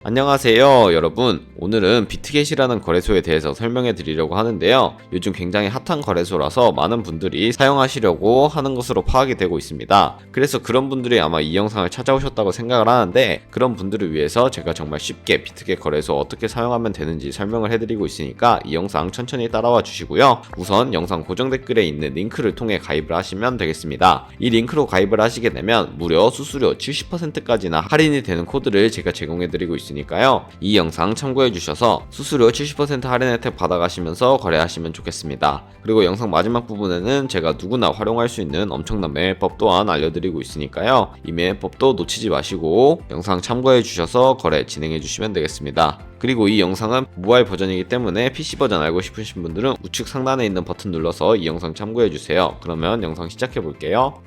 안녕하세요 여러분. 오늘은 비트겟이라는 거래소에 대해서 설명해 드리려고 하는데요. 요즘 굉장히 핫한 거래소라서 많은 분들이 사용하시려고 하는 것으로 파악이 되고 있습니다. 그래서 그런 분들이 아마 이 영상을 찾아오셨다고 생각을 하는데, 그런 분들을 위해서 제가 정말 쉽게 비트겟 거래소 어떻게 사용하면 되는지 설명을 해드리고 있으니까 이 영상 천천히 따라와 주시고요. 우선 영상 고정 댓글에 있는 링크를 통해 가입을 하시면 되겠습니다. 이 링크로 가입을 하시게 되면 무려 수수료 70%까지나 할인이 되는 코드를 제가 제공해 드리고 있습니다. 니까요. 이 영상 참고해 주셔서 수수료 70% 할인 혜택 받아가시면서 거래하시면 좋겠습니다. 그리고 영상 마지막 부분에는 제가 누구나 활용할 수 있는 엄청난 매매법 또한 알려드리고 있으니까요. 이 매매법도 놓치지 마시고 영상 참고해 주셔서 거래 진행해 주시면 되겠습니다. 그리고 이 영상은 모바일 버전이기 때문에 PC 버전 알고 싶으신 분들은 우측 상단에 있는 버튼 눌러서 이 영상 참고해 주세요. 그러면 영상 시작해 볼게요.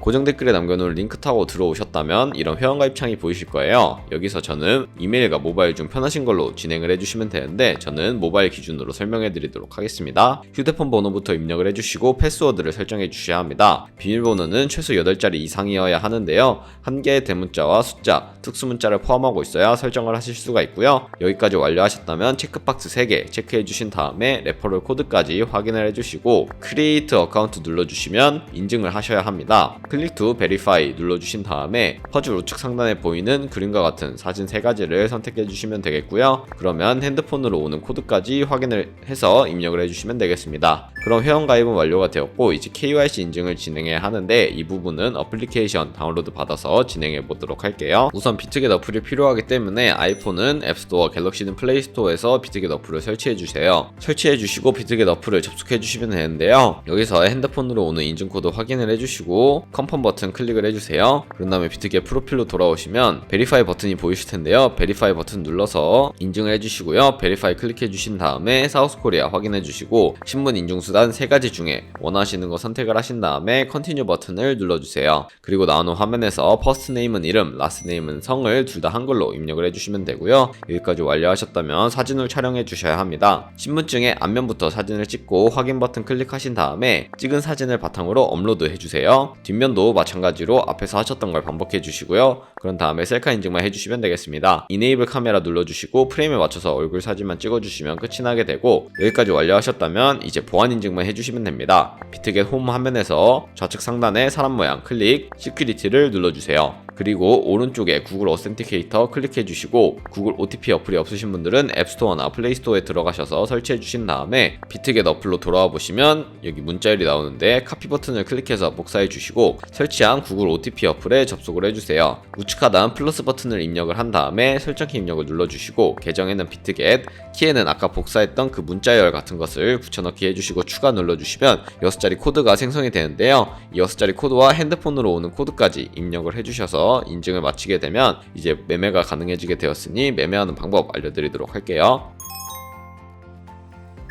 고정 댓글에 남겨놓은 링크 타고 들어오셨다면 이런 회원가입 창이 보이실 거예요. 여기서 저는 이메일과 모바일 중 편하신 걸로 진행을 해주시면 되는데, 저는 모바일 기준으로 설명해 드리도록 하겠습니다. 휴대폰 번호부터 입력을 해주시고 패스워드를 설정해 주셔야 합니다. 비밀번호는 최소 8자리 이상이어야 하는데요. 한 개의 대문자와 숫자, 특수문자를 포함하고 있어야 설정을 하실 수가 있고요. 여기까지 완료하셨다면 체크박스 3개 체크해 주신 다음에 레퍼럴 코드까지 확인을 해주시고 크리에이트 어카운트 눌러주시면 인증을 하셔야 합니다. 클릭 투 베리파이 눌러주신 다음에 퍼즐 우측 상단에 보이는 그림과 같은 사진 3가지를 선택해 주시면 되겠고요. 그러면 핸드폰으로 오는 코드까지 확인을 해서 입력을 해주시면 되겠습니다. 그럼 회원가입은 완료가 되었고, 이제 KYC 인증을 진행해야 하는데, 이 부분은 어플리케이션 다운로드 받아서 진행해 보도록 할게요. 우선 비트겟 어플이 필요하기 때문에 아이폰은 앱스토어, 갤럭시는 플레이스토어에서 비트겟 어플을 설치해 주세요. 설치해 주시고 비트겟 어플을 접속해 주시면 되는데요. 여기서 핸드폰으로 오는 인증코드 확인을 해주시고 컨펌 버튼 클릭을 해주세요. 그런 다음에 비트겟 프로필로 돌아오시면 베리파이 버튼이 보이실 텐데요. 베리파이 버튼 눌러서 인증을 해주시고요. 베리파이 클릭해 주신 다음에 사우스코리아 확인해 주시고 신분 인증수단 3가지 중에 원하시는 거 선택을 하신 다음에 컨티뉴 버튼을 눌러주세요. 그리고 나오는 화면에서 퍼스트 네임은 이름, 라스트 네임은 성을 둘 다 한글로 입력을 해주시면 되고요. 여기까지 완료하셨다면 사진을 촬영해 주셔야 합니다. 신분증의 앞면부터 사진을 찍고 확인 버튼 클릭하신 다음에 찍은 사진을 바탕으로 업로드 해주세요. 뒷면도 마찬가지로 앞에서 하셨던 걸 반복해 주시고요. 그런 다음에 셀카 인증만 해주시면 되겠습니다. 이네이블 카메라 눌러주시고 프레임에 맞춰서 얼굴 사진만 찍어주시면 끝이 나게 되고, 여기까지 완료하셨다면 이제 보안 인증만 해주시면 됩니다. 비트겟 홈 화면에서 좌측 상단에 사람 모양 클릭, 시큐리티를 눌러주세요. 그리고 오른쪽에 구글 어센티케이터 클릭해 주시고, 구글 OTP 어플이 없으신 분들은 앱스토어나 플레이스토어에 들어가셔서 설치해 주신 다음에 비트겟 어플로 돌아와 보시면 여기 문자열이 나오는데 카피 버튼을 클릭해서 복사해 주시고 설치한 구글 OTP 어플에 접속을 해주세요. 우측 하단 플러스 버튼을 입력을 한 다음에 설정키 입력을 눌러주시고, 계정에는 비트겟, 키에는 아까 복사했던 그 문자열 같은 것을 붙여넣기 해주시고 추가 눌러주시면 6자리 코드가 생성이 되는데요. 이 6자리 코드와 핸드폰으로 오는 코드까지 입력을 해주셔서 인증을 마치게 되면 이제 매매가 가능해지게 되었으니 매매하는 방법 알려드리도록 할게요.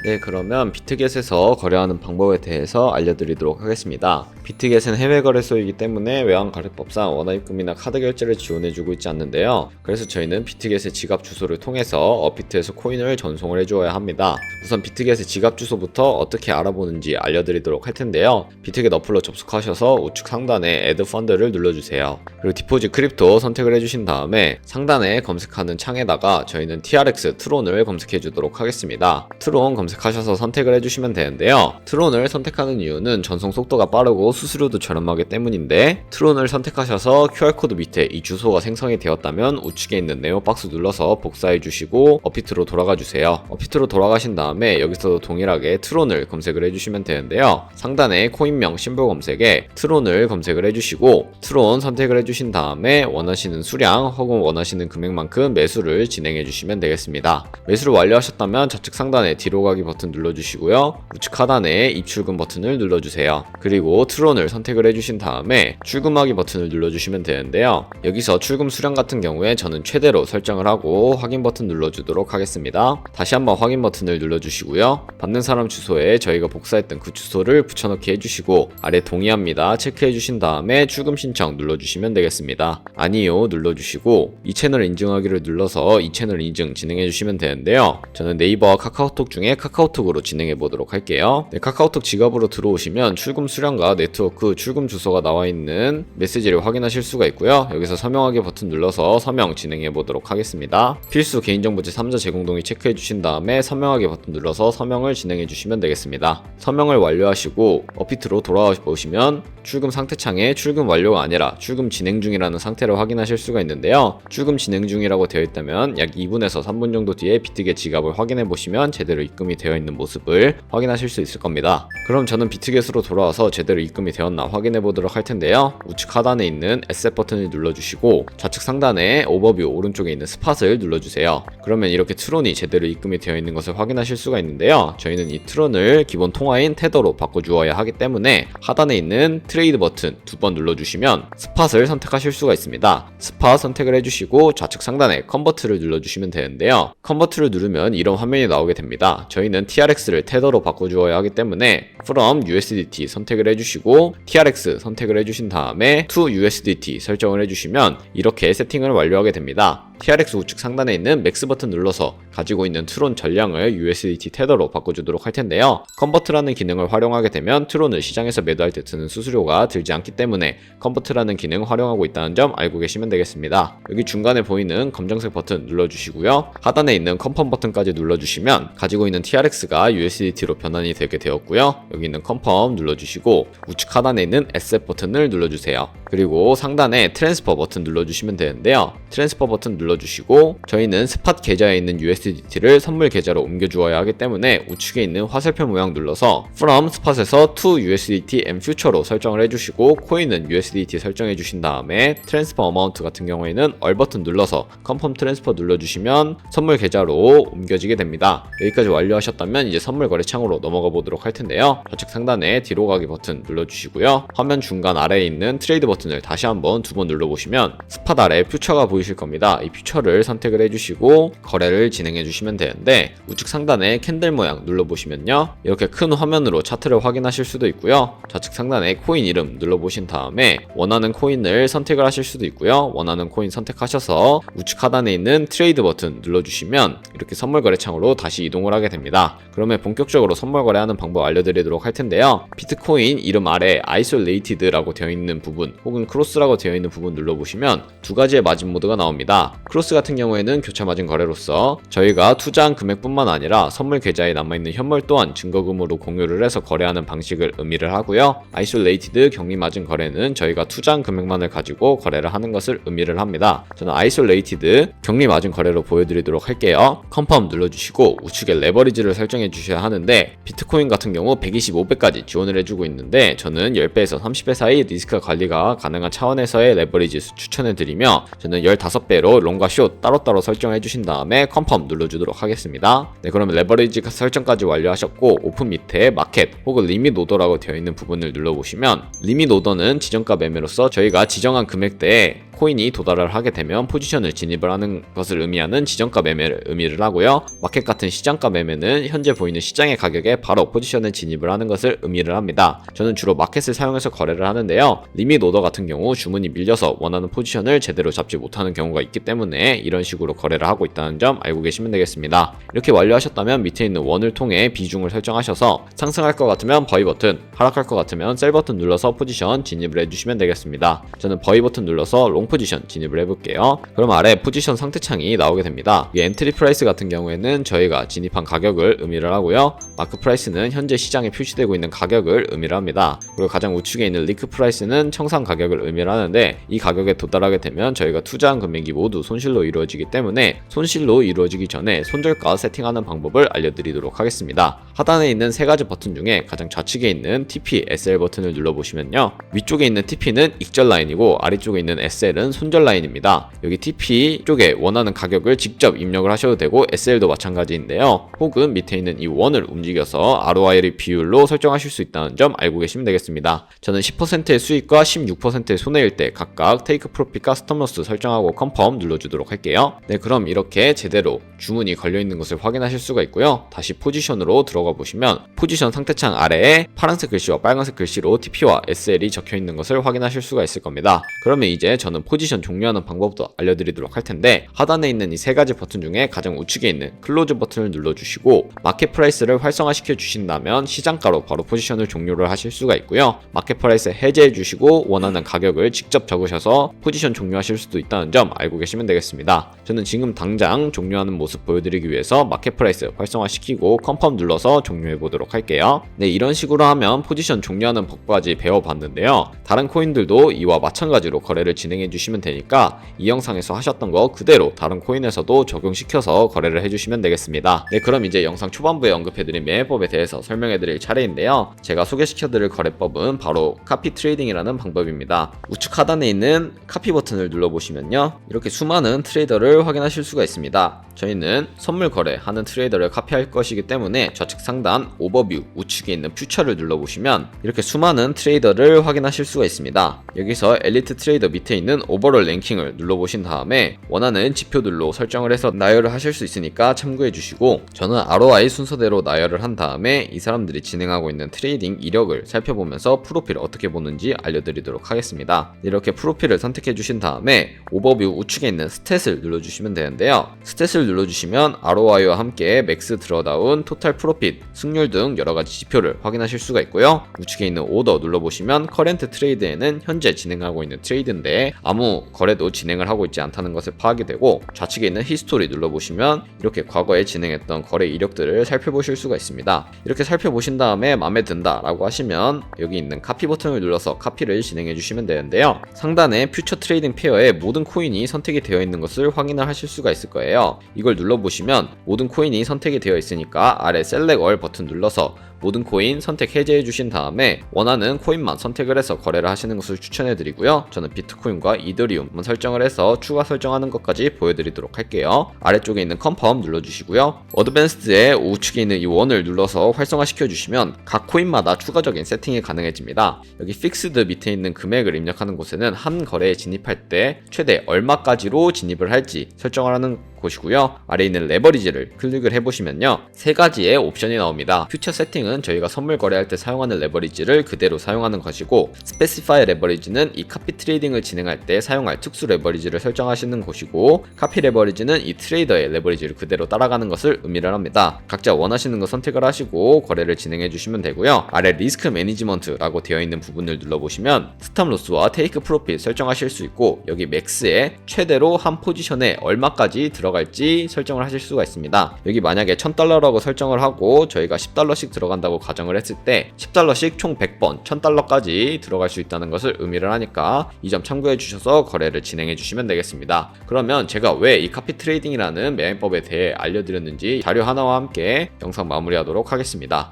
네, 그러면 비트겟에서 거래하는 방법에 대해서 알려드리도록 하겠습니다. 비트겟은 해외 거래소이기 때문에 외환거래법상 원화입금이나 카드 결제를 지원해주고 있지 않는데요. 그래서 저희는 비트겟의 지갑 주소를 통해서 업비트에서 코인을 전송을 해주어야 합니다. 우선 비트겟의 지갑 주소부터 어떻게 알아보는지 알려드리도록 할 텐데요. 비트겟 어플로 접속하셔서 우측 상단에 애드 펀드를 눌러주세요. 그리고 디포짓 크립토 선택을 해주신 다음에 상단에 검색하는 창에다가 저희는 TRX 트론을 검색해 주도록 하겠습니다. 트론 검색하셔서 선택을 해주시면 되는데요. 트론을 선택하는 이유는 전송 속도가 빠르고 수수료도 저렴하기 때문인데, 트론을 선택하셔서 QR코드 밑에 이 주소가 생성이 되었다면 우측에 있는 네모박스 눌러서 복사해 주시고 업비트로 돌아가 주세요. 업비트로 돌아가신 다음에 여기서도 동일하게 트론을 검색을 해주시면 되는데요. 상단에 코인명 심볼 검색에 트론을 검색을 해주시고 트론 선택을 해주신 다음에 원하시는 수량 혹은 원하시는 금액만큼 매수를 진행해 주시면 되겠습니다. 매수를 완료하셨다면 좌측 상단에 뒤로 가기 버튼 눌러주시고요. 우측 하단에 입출금 버튼을 눌러주세요. 그리고 트론을 선택을 해주신 다음에 출금하기 버튼을 눌러주시면 되는데요. 여기서 출금 수량 같은 경우에 저는 최대로 설정을 하고 확인 버튼 눌러주도록 하겠습니다. 다시 한번 확인 버튼을 눌러주시고요. 받는 사람 주소에 저희가 복사했던 그 주소를 붙여넣기 해주시고 아래 동의합니다 체크해주신 다음에 출금 신청 눌러주시면 되겠습니다. 아니요 눌러주시고 이 채널 인증하기를 눌러서 이 채널 인증 진행해주시면 되는데요. 저는 네이버와 카카오톡 중에 카카오톡으로 진행해 보도록 할게요. 네, 카카오톡 지갑으로 들어오시면 출금 수량과 네트워크 출금 주소가 나와 있는 메시지를 확인하실 수가 있고요. 여기서 서명하기 버튼 눌러서 서명 진행해 보도록 하겠습니다. 필수 개인정보지 3자 제공 동의 체크해 주신 다음에 서명하기 버튼 눌러서 서명을 진행해 주시면 되겠습니다. 서명을 완료하시고 업비트로 돌아와 보시면 출금 상태창에 출금 완료가 아니라 출금 진행 중이라는 상태를 확인하실 수가 있는데요. 출금 진행 중이라고 되어 있다면 약 2분에서 3분 정도 뒤에 비트게 지갑을 확인해 보시면 제대로 입금이 되어 있는 모습을 확인하실 수 있을 겁니다. 그럼 저는 비트겟으로 돌아와서 제대로 입금이 되었나 확인해 보도록 할 텐데요. 우측 하단에 있는 에셋 버튼을 눌러주시고 좌측 상단에 오버뷰 오른쪽에 있는 스팟을 눌러주세요. 그러면 이렇게 트론이 제대로 입금이 되어 있는 것을 확인하실 수가 있는데요. 저희는 이 트론을 기본 통화인 테더로 바꿔주어야 하기 때문에 하단에 있는 트레이드 버튼 두 번 눌러주시면 스팟을 선택하실 수가 있습니다. 스팟 선택을 해주시고 좌측 상단에 컨버트를 눌러주시면 되는데요. 컨버트를 누르면 이런 화면이 나오게 됩니다. 저희는 TRX를 테더로 바꿔주어야 하기 때문에 from USDT 선택을 해주시고 TRX 선택을 해주신 다음에 to USDT 설정을 해주시면 이렇게 세팅을 완료하게 됩니다. TRX 우측 상단에 있는 맥스 버튼 눌러서 가지고 있는 트론 전량을 USDT 테더로 바꿔주도록 할 텐데요. 컨버트라는 기능을 활용하게 되면 트론을 시장에서 매도할 때 드는 수수료가 들지 않기 때문에 컨버트라는 기능 활용하고 있다는 점 알고 계시면 되겠습니다. 여기 중간에 보이는 검정색 버튼 눌러주시고요. 하단에 있는 컨펌 버튼까지 눌러주시면 가지고 있는 TRX가 USDT로 변환이 되게 되었고요. 여기 있는 컨펌 눌러주시고 우측 하단에 있는 에셋 버튼을 눌러주세요. 그리고 상단에 트랜스퍼 버튼 눌러주시면 되는데요. 트랜스퍼 버튼 눌러주시고 저희는 스팟 계좌에 있는 USDT를 선물 계좌로 옮겨 주어야 하기 때문에 우측에 있는 화살표 모양 눌러서 from 스팟에서 to USDT and future로 설정을 해주시고 코인은 USDT 설정해 주신 다음에 트랜스퍼 어마운트 같은 경우에는 얼 버튼 눌러서 컨펌 트랜스퍼 눌러주시면 선물 계좌로 옮겨지게 됩니다. 여기까지 완료하셨다면 이제 선물 거래 창으로 넘어가 보도록 할 텐데요. 좌측 상단에 뒤로 가기 버튼 눌러주시고요. 화면 중간 아래에 있는 트레이드 버튼을 다시 한번 두 번 눌러보시면 스팟 아래 퓨처가 보이실 겁니다. 이 퓨처를 선택을 해주시고 거래를 진행해 주시면 되는데 우측 상단에 캔들 모양 눌러보시면요. 이렇게 큰 화면으로 차트를 확인하실 수도 있고요. 좌측 상단에 코인 이름 눌러보신 다음에 원하는 코인을 선택을 하실 수도 있고요. 원하는 코인 선택하셔서 우측 하단에 있는 트레이드 버튼 눌러주시면 이렇게 선물 거래 창으로 다시 이동을 하게 됩니다. 그러면 본격적으로 선물 거래하는 방법 알려드리도록 할 텐데요. 비트코인 이름 아래 아이솔레이티드라고 되어 있는 부분 혹은 크로스라고 되어 있는 부분 눌러보시면 두 가지의 마진 모드가 나옵니다. 크로스 같은 경우에는 교차 마진 거래로서 저희가 투자한 금액뿐만 아니라 선물 계좌에 남아있는 현물 또한 증거금으로 공유를 해서 거래하는 방식을 의미를 하고요. 아이솔레이티드 격리 마진 거래는 저희가 투자한 금액만을 가지고 거래를 하는 것을 의미를 합니다. 저는 아이솔레이티드 격리 마진 거래로 보여드리도록 할게요. 컨펌 눌러주시고 우측에 레버리지를 설정해 주셔야 하는데 비트코인 같은 경우 125배까지 지원을 해주고 있는데 저는 10배에서 30배 사이 리스크 관리가 가능한 차원에서의 레버리지 수 추천해드리며 저는 15배로 롱과 숏 따로따로 설정해 주신 다음에 컨펌 눌러주도록 하겠습니다. 네, 그러면 레버리지 설정까지 완료하셨고 오픈 밑에 마켓 혹은 리밋 오더라고 되어 있는 부분을 눌러보시면 리밋 오더는 지정가 매매로서 저희가 지정한 금액대에 코인이 도달을 하게 되면 포지션을 진입을 하는 것을 의미하는 지정가 매매를 의미를 하고요. 마켓 같은 시장가 매매는 현재 보이는 시장의 가격에 바로 포지션을 진입을 하는 것을 의미를 합니다. 저는 주로 마켓을 사용해서 거래를 하는데요. 리밋 오더 같은 경우 주문이 밀려서 원하는 포지션을 제대로 잡지 못하는 경우가 있기 때문에 이런 식으로 거래를 하고 있다는 점 알고 계시면 되겠습니다. 이렇게 완료하셨다면 밑에 있는 원을 통해 비중을 설정하셔서 상승할 것 같으면 바이 버튼, 하락할 것 같으면 셀 버튼 눌러서 포지션 진입을 해주시면 되겠습니다. 저는 바이 버튼 눌러서 롱 포지션 진입을 해볼게요. 그럼 아래 포지션 상태창이 나오게 됩니다. 이 엔트리 프라이스 같은 경우에는 저희가 진입한 가격을 의미를 하고요. 마크 프라이스는 현재 시장에 표시되고 있는 가격을 의미를 합니다. 그리고 가장 우측에 있는 리크 프라이스는 청산 가격을 의미를 하는데 이 가격에 도달하게 되면 저희가 투자한 금액이 모두 손실로 이루어지기 때문에 손실로 이루어지기 전에 손절가 세팅하는 방법을 알려드리도록 하겠습니다. 하단에 있는 세 가지 버튼 중에 가장 좌측에 있는 TP, SL 버튼을 눌러보시면요. 위쪽에 있는 TP는 익절 라인이고 아래쪽에 있는 SL은 손절 라인입니다. 여기 TP 쪽에 원하는 가격을 직접 입력을 하셔도 되고 SL도 마찬가지인데요. 혹은 밑에 있는 이 원을 움직여서 ROI를 비율로 설정하실 수 있다는 점 알고 계시면 되겠습니다. 저는 10%의 수익과 16%의 손해일 때 각각 테이크 프로핏과 스톱로스 설정하고 컨펌 눌러주도록 할게요. 네, 그럼 이렇게 제대로 주문이 걸려있는 것을 확인하실 수가 있고요. 다시 포지션으로 들어가 보시면 포지션 상태창 아래에 파란색 글씨와 빨간색 글씨로 TP와 SL이 적혀있는 것을 확인하실 수가 있을 겁니다. 그러면 이제 저는 포지션 종료하는 방법도 알려드리도록 할 텐데, 하단에 있는 이 세 가지 버튼 중에 가장 우측에 있는 클로즈 버튼을 눌러주시고 마켓 프라이스를 활성화시켜 주신다면 시장가로 바로 포지션을 종료를 하실 수가 있고요. 마켓 프라이스 해제해 주시고 원하는 가격을 직접 적으셔서 포지션 종료하실 수도 있다는 점 알고 계시면 되겠습니다. 저는 지금 당장 종료하는 모습 보여드리기 위해서 마켓 프라이스 활성화시키고 컨펌 눌러서 종료해 보도록 할게요. 네, 이런 식으로 하면 포지션 종료하는 법까지 배워봤는데요. 다른 코인들도 이와 마찬가지로 거래를 진행해 주시면 되니까 이 영상에서 하셨던 거 그대로 다른 코인에서도 적용시켜서 거래를 해주시면 되겠습니다. 네, 그럼 이제 영상 초반부에 언급해드린 매매법에 대해서 설명해드릴 차례인데요. 제가 소개시켜드릴 거래법은 바로 카피 트레이딩이라는 방법입니다. 우측 하단에 있는 카피 버튼을 눌러보시면요, 이렇게 수많은 트레이더를 확인하실 수가 있습니다. 저희는 선물 거래하는 트레이더를 카피할 것이기 때문에 좌측 상단 오버뷰 우측에 있는 퓨처를 눌러보시면 이렇게 수많은 트레이더를 확인하실 수가 있습니다. 여기서 엘리트 트레이더 밑에 있는 오버롤 랭킹을 눌러보신 다음에 원하는 지표들로 설정을 해서 나열을 하실 수 있으니까 참고해 주시고, 저는 ROI 순서대로 나열을 한 다음에 이 사람들이 진행하고 있는 트레이딩 이력을 살펴보면서 프로필을 어떻게 보는지 알려드리도록 하겠습니다. 이렇게 프로필을 선택해 주신 다음에 오버뷰 우측에 있는 스탯을 눌러주시면 되는데요. 스탯을 눌러주시면 ROI와 함께 맥스 드러다운, 토탈 프로핏, 승률 등 여러가지 지표를 확인하실 수가 있고요. 우측에 있는 오더 눌러보시면 커렌트 트레이드에는 현재 진행하고 있는 트레이드인데 아무 거래도 진행을 하고 있지 않다는 것을 파악이 되고, 좌측에 있는 히스토리 눌러보시면 이렇게 과거에 진행했던 거래 이력들을 살펴보실 수가 있습니다. 이렇게 살펴보신 다음에 마음에 든다 라고 하시면 여기 있는 카피 버튼을 눌러서 카피를 진행해 주시면 되는데요. 상단에 퓨처 트레이딩 페어에 모든 코인이 선택이 되어 있는 것을 확인을 하실 수가 있을 거예요. 이걸 눌러보시면 모든 코인이 선택이 되어 있으니까 아래 셀렉 얼 버튼 눌러서 모든 코인 선택 해제해 주신 다음에 원하는 코인만 선택을 해서 거래를 하시는 것을 추천해 드리고요. 저는 비트코인과 이더리움만 설정을 해서 추가 설정하는 것까지 보여드리도록 할게요. 아래쪽에 있는 컨펌 눌러주시고요. 어드밴스드의 우측에 있는 이 원을 눌러서 활성화시켜 주시면 각 코인마다 추가적인 세팅이 가능해집니다. 여기 픽스드 밑에 있는 금액을 입력하는 곳에는 한 거래에 진입할 때 최대 얼마까지로 진입을 할지 설정을 하는 곳이고요. 아래에 있는 레버리지를 클릭을 해보시면요, 세 가지의 옵션이 나옵니다. 퓨처 세팅은 저희가 선물 거래할 때 사용하는 레버리지를 그대로 사용하는 것이고, 스페시파이 레버리지는 이 카피 트레이딩을 진행할 때 사용할 특수 레버리지를 설정하시는 곳이고, 카피 레버리지는 이 트레이더의 레버리지를 그대로 따라가는 것을 의미를 합니다. 각자 원하시는 거 선택을 하시고 거래를 진행해 주시면 되고요. 아래 리스크 매니지먼트라고 되어 있는 부분을 눌러보시면 스탑 로스와 테이크 프로핏 설정하실 수 있고, 여기 맥스에 최대로 한 포지션에 얼마까지 들어갈지 설정을 하실 수가 있습니다. 여기 만약에 $1000라고 설정을 하고 저희가 $10씩 들어간다고 가정을 했을 때 10달러씩 총 100번 1000달러까지 들어갈 수 있다는 것을 의미를 하니까 이 점 참고해 주셔서 거래를 진행해 주시면 되겠습니다. 그러면 제가 왜 이 카피 트레이딩이라는 매매법에 대해 알려드렸는지 자료 하나와 함께 영상 마무리하도록 하겠습니다.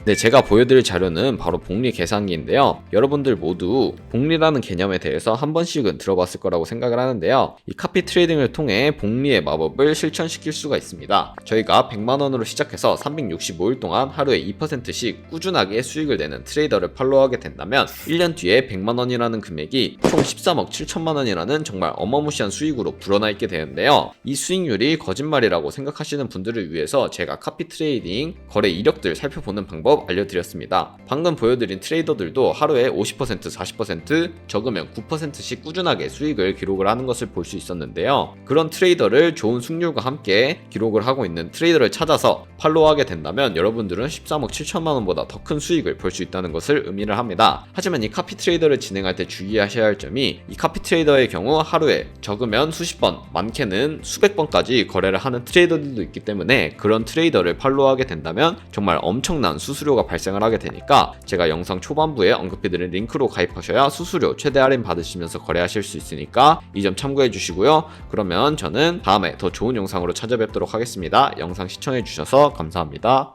네, 제가 보여드릴 자료는 바로 복리 계산기인데요. 여러분들 모두 복리라는 개념에 대해서 한 번씩은 들어봤을 거라고 생각을 하는데요. 이 카피 트레이딩을 통해 복리의 마법을 실천시킬 수가 있습니다. 저희가 100만원으로 시작해서 365일 동안 하루에 2%씩 꾸준하게 수익을 내는 트레이더를 팔로우하게 된다면 1년 뒤에 100만원이라는 금액이 총 13억 7천만원이라는 정말 어마무시한 수익으로 불어나 있게 되는데요. 이 수익률이 거짓말이라고 생각하시는 분들을 위해서 제가 카피 트레이딩 거래 이력들 살펴보는 방법 알려드렸습니다. 방금 보여드린 트레이더들도 하루에 50%, 40%, 적으면 9%씩 꾸준하게 수익을 기록을 하는 것을 볼 수 있었는데요. 그런 트레이더를 좋은 승률과 함께 기록을 하고 있는 트레이더를 찾아서 팔로우하게 된다면 여러분들은 13억 7천만원보다 더 큰 수익을 볼 수 있다는 것을 의미를 합니다. 하지만 이 카피 트레이더를 진행할 때 주의하셔야 할 점이, 이 카피 트레이더의 경우 하루에 적으면 수십 번, 많게는 수백 번까지 거래를 하는 트레이더들도 있기 때문에 그런 트레이더를 팔로우하게 된다면 정말 엄청난 수수료가 발생을 하게 되니까 제가 영상 초반부에 언급해드린 링크로 가입하셔야 수수료 최대 할인 받으시면서 거래하실 수 있으니까 이 점 참고해 주시고요. 그러면 저는 다음에 더 좋은 영상으로 찾아뵙도록 하겠습니다. 영상 시청해 주셔서 감사합니다.